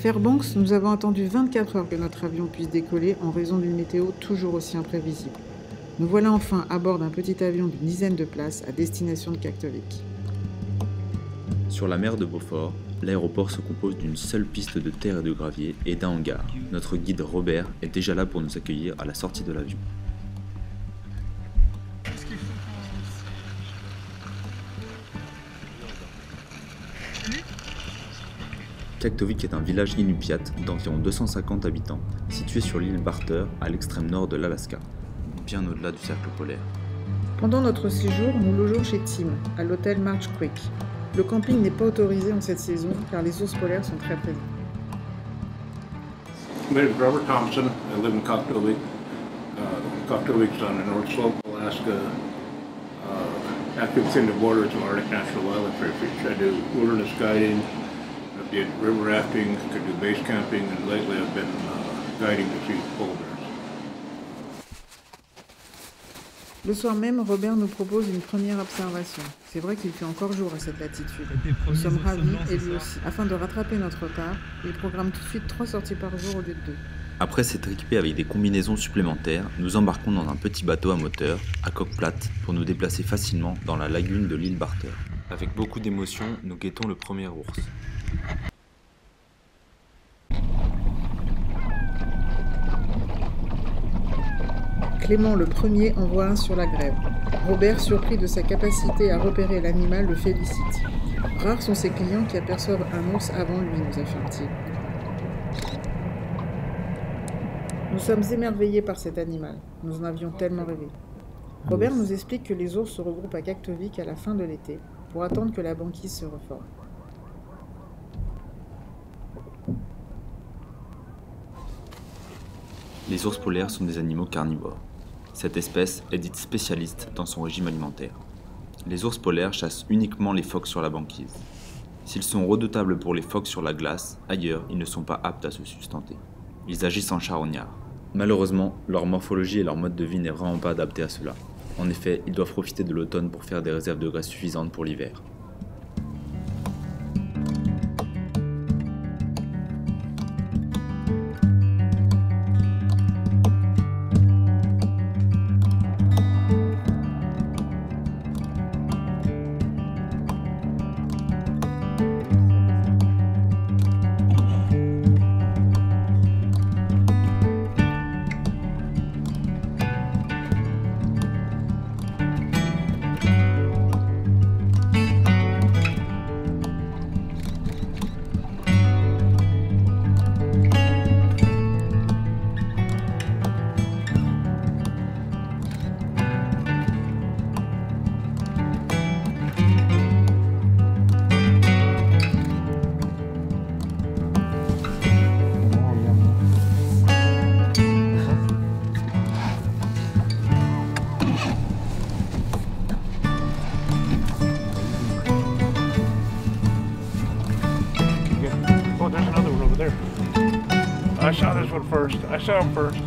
Fairbanks, nous avons attendu 24 heures que notre avion puisse décoller en raison d'une météo toujours aussi imprévisible. Nous voilà enfin à bord d'un petit avion d'une dizaine de places à destination de Kaktovik. Sur la mer de Beaufort, l'aéroport se compose d'une seule piste de terre et de gravier et d'un hangar. Notre guide Robert est déjà là pour nous accueillir à la sortie de l'avion. Kaktovik est un village inupiat d'environ 250 habitants, situé sur l'île Barter, à l'extrême nord de l'Alaska, bien au-delà du cercle polaire. Pendant notre séjour, nous logeons chez Tim, à l'hôtel March Creek. Le camping n'est pas autorisé en cette saison car les ours polaires sont très présents. My name is Robert Thompson. I live in Kaktovik. Kaktovik's on the North Slope, Alaska. Actually within the borders of Arctic National Wildlife Refuge. I do wilderness guiding. I did river rafting, could do base camping, and lately I've been guiding to see polar bears. Le soir même, Robert nous propose une première observation. C'est vrai qu'il fait encore jour à cette latitude. Nous sommes ravis, et lui aussi. Afin de rattraper notre retard, il programme tout de suite 3 sorties par jour au lieu de 2. Après s'être équipé avec des combinaisons supplémentaires, nous embarquons dans un petit bateau à moteur, à coque plate, pour nous déplacer facilement dans la lagune de l'île Barter. Avec beaucoup d'émotion, nous guettons le premier ours. Clément le premier envoie un sur la grève. Robert, surpris de sa capacité à repérer l'animal, le félicite. Rares sont ses clients qui aperçoivent un ours avant lui, nous affirme-t-il. Nous sommes émerveillés par cet animal. Nous en avions tellement rêvé. Robert nous explique que les ours se regroupent à Kaktovik à la fin de l'été pour attendre que la banquise se reforme. Les ours polaires sont des animaux carnivores. Cette espèce est dite spécialiste dans son régime alimentaire. Les ours polaires chassent uniquement les phoques sur la banquise. S'ils sont redoutables pour les phoques sur la glace, ailleurs, ils ne sont pas aptes à se sustenter. Ils agissent en charognards. Malheureusement, leur morphologie et leur mode de vie n'est vraiment pas adapté à cela. En effet, ils doivent profiter de l'automne pour faire des réserves de graisse suffisantes pour l'hiver. I saw this one first. I saw him first.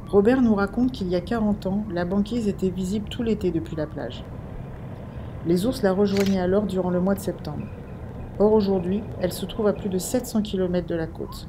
Robert nous raconte qu'il y a 40 ans, la banquise était visible tout l'été depuis la plage. Les ours la rejoignaient alors durant le mois de septembre. Or aujourd'hui, elle se trouve à plus de 700 km de la côte.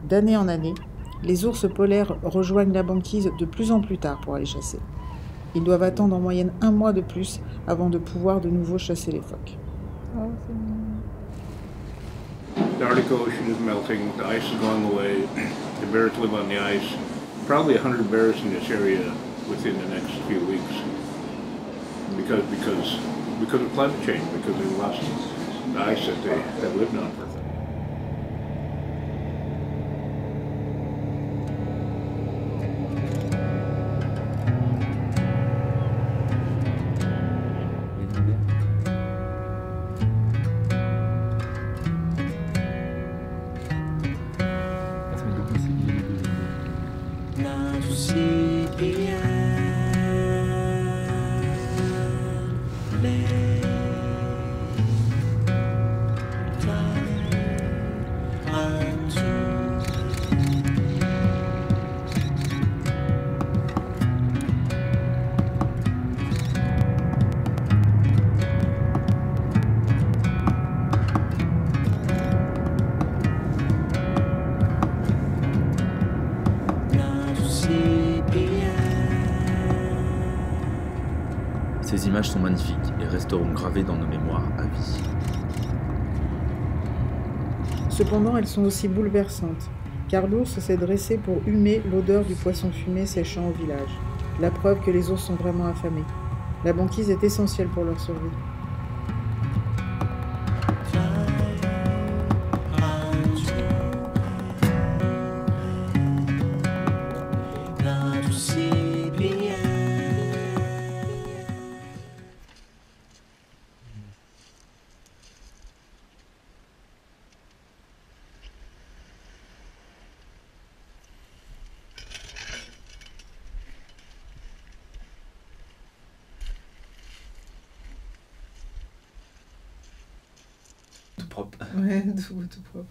D'année en année, les ours polaires rejoignent la banquise de plus en plus tard pour aller chasser. Ils doivent attendre en moyenne 1 mois de plus avant de pouvoir de nouveau chasser les phoques. The Arctic Ocean is melting, the ice is going away, the bears live on the ice. Probably 100 bears in this area within the next few weeks because of climate change, because they lost the ice that they have lived on. images sont magnifiques et resteront gravées dans nos mémoires à vie. Cependant, elles sont aussi bouleversantes, car l'ours s'est dressé pour humer l'odeur du poisson fumé séchant au village. La preuve que les ours sont vraiment affamés. La banquise est essentielle pour leur survie. Propre. Ouais, tout propre.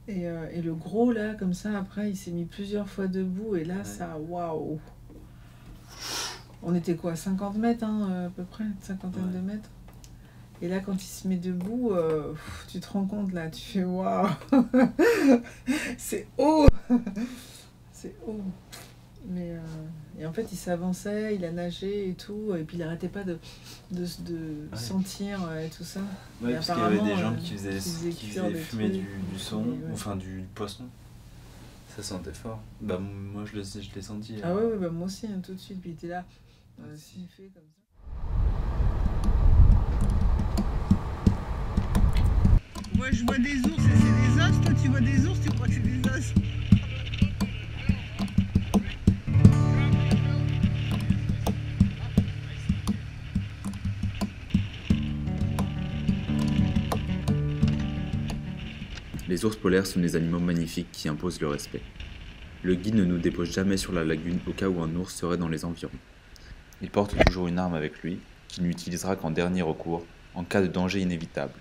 Et le gros là, comme ça, après, il s'est mis plusieurs fois debout, et là, ça, waouh! On était quoi, 50 mètres, hein, à peu près, une cinquantaine de mètres. Et là, quand il se met debout, tu te rends compte, là, tu fais waouh! C'est haut! C'est haut! Mais et en fait, il s'avançait, il a nagé et tout, et puis il n'arrêtait pas de sentir et tout ça. Ouais, et parce qu'il y avait des gens apparemment, qui faisaient fumer du son, enfin du poisson. Ça sentait fort. Bah moi je l'ai senti. Ah ouais, bah moi aussi, hein, tout de suite, puis il était là, sniffé comme ça. Moi je vois des ours et c'est des os, toi tu vois des ours, tu crois que c'est des os. Les ours polaires sont des animaux magnifiques qui imposent le respect. Le guide ne nous dépose jamais sur la lagune au cas où un ours serait dans les environs. Il porte toujours une arme avec lui, qu'il n'utilisera qu'en dernier recours, en cas de danger inévitable.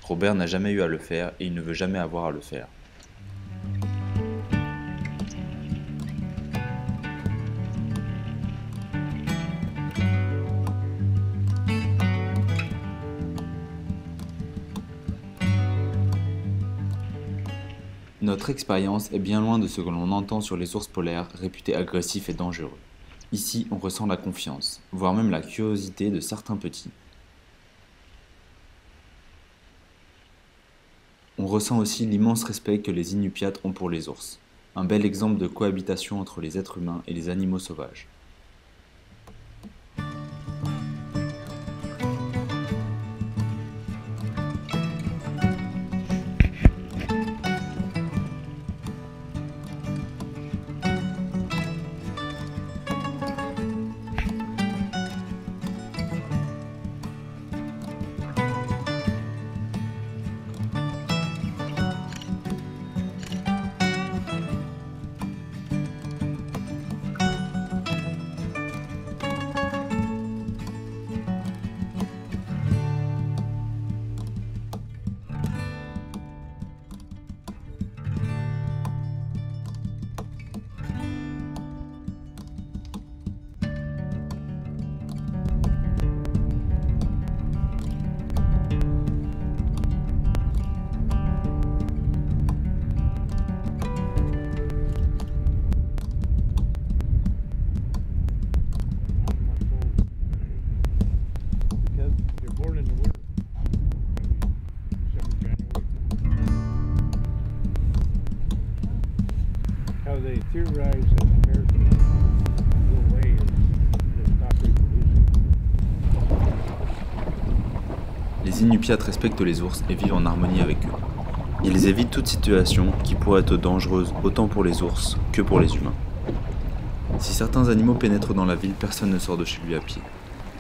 Robert n'a jamais eu à le faire et il ne veut jamais avoir à le faire. Notre expérience est bien loin de ce que l'on entend sur les ours polaires réputés agressifs et dangereux. Ici, on ressent la confiance, voire même la curiosité de certains petits. On ressent aussi l'immense respect que les Inupiats ont pour les ours, un bel exemple de cohabitation entre les êtres humains et les animaux sauvages. They theorize that American little way is to stop reproducing. Les Inupiats respectent les ours et vivent en harmonie avec eux. Ils évitent toute situation qui pourrait être dangereuse autant pour les ours que pour les humains. Si certains animaux pénètrent dans la ville, personne ne sort de chez lui à pied.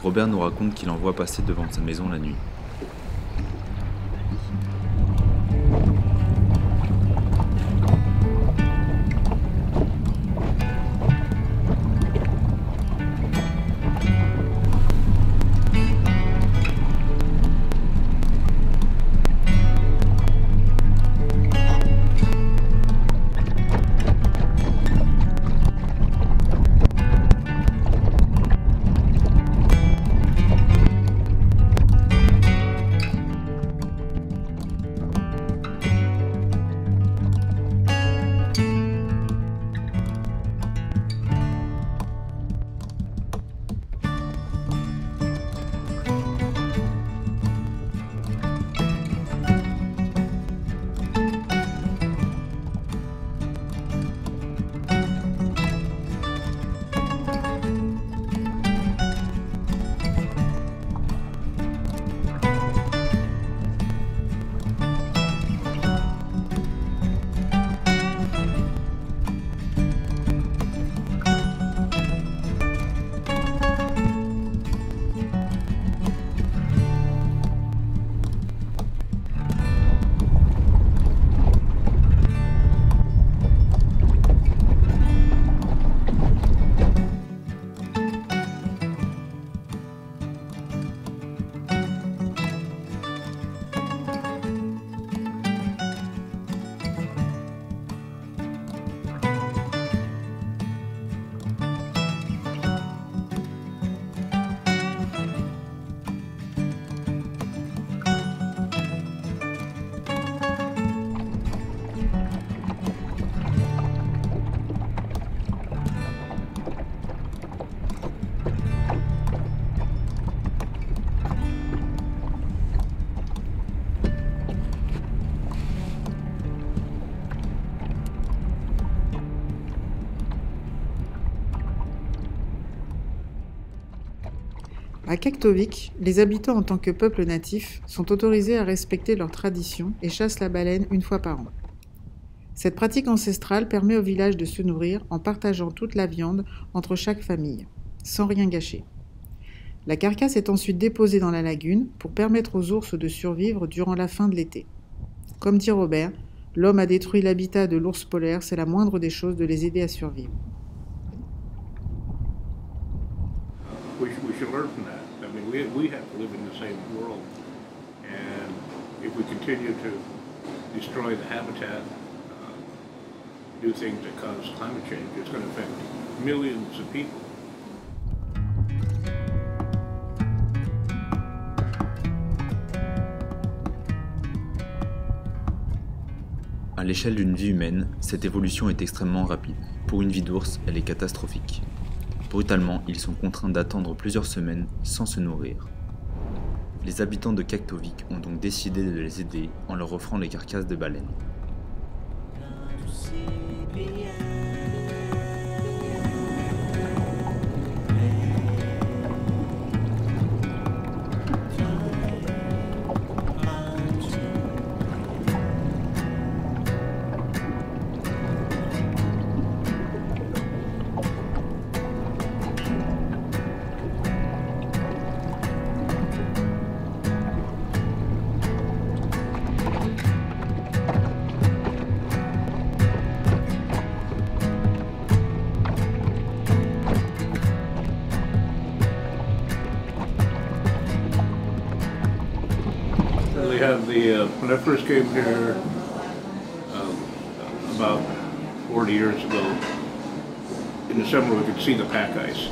Robert nous raconte qu'il en voit passer devant sa maison la nuit. À Kaktovik, les habitants en tant que peuple natif sont autorisés à respecter leurs traditions et chassent la baleine une fois par an. Cette pratique ancestrale permet au village de se nourrir en partageant toute la viande entre chaque famille, sans rien gâcher. La carcasse est ensuite déposée dans la lagune pour permettre aux ours de survivre durant la fin de l'été. Comme dit Robert, l'homme a détruit l'habitat de l'ours polaire, c'est la moindre des choses de les aider à survivre. We should learn from that. I mean, we have to live in the same world, and if we continue to destroy the habitat, do things that cause climate change, it's going to affect millions of people. À l'échelle d'une vie humaine, cette évolution est extrêmement rapide. Pour une vie d'ours, elle est catastrophique. Brutalement, ils sont contraints d'attendre plusieurs semaines sans se nourrir. Les habitants de Kaktovik ont donc décidé de les aider en leur offrant les carcasses de baleines. They have when I first came here about 40 years ago, in the summer we could see the pack ice.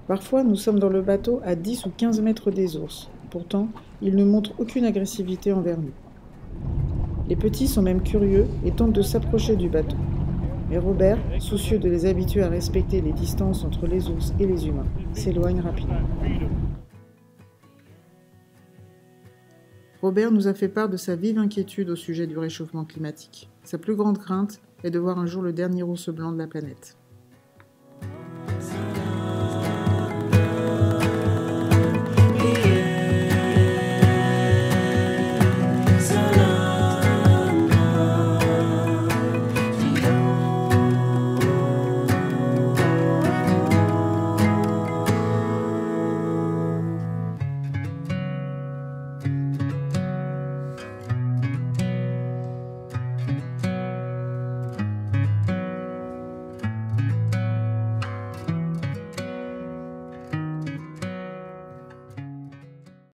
Parfois, nous sommes dans le bateau à 10 ou 15 mètres des ours. Pourtant, ils ne montrent aucune agressivité envers nous. Les petits sont même curieux et tentent de s'approcher du bateau. Mais Robert, soucieux de les habituer à respecter les distances entre les ours et les humains, s'éloigne rapidement. Robert nous a fait part de sa vive inquiétude au sujet du réchauffement climatique. Sa plus grande crainte est de voir un jour le dernier ours blanc de la planète.